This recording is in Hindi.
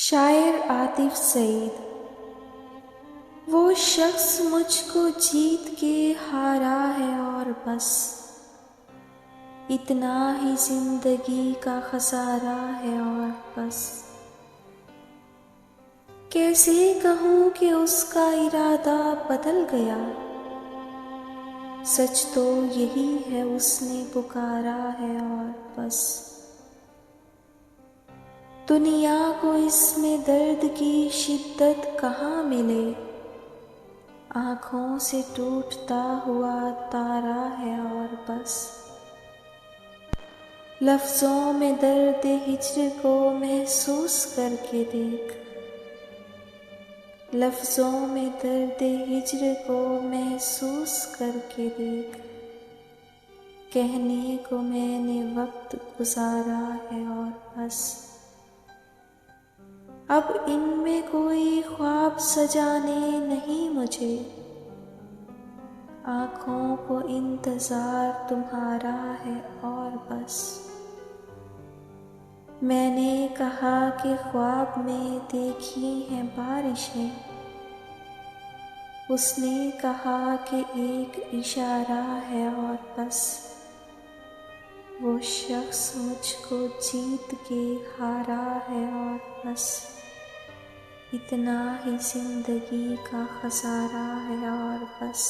शायर आतिफ सईद। वो शख्स मुझको जीत के हारा है और बस इतना ही जिंदगी का खसारा है और बस। कैसे कहूँ कि उसका इरादा बदल गया, सच तो यही है उसने पुकारा है और बस। दुनिया को इसमें दर्द की शिद्दत कहाँ मिले, आँखों से टूटता हुआ तारा है और बस। लफ्ज़ों में दर्द हिज्र को महसूस करके देख, लफ्ज़ों में दर्द हिज्र को महसूस करके देख। कहने को मैंने वक्त गुजारा है और बस। अब इनमें कोई ख्वाब सजाने नहीं मुझे, आँखों को इंतज़ार तुम्हारा है और बस। मैंने कहा कि ख्वाब में देखी हैं बारिशें, उसने कहा कि एक इशारा है और बस। वो शख्स मुझको जीत के हारा है और बस इतना ही जिंदगी का खसारा है और बस।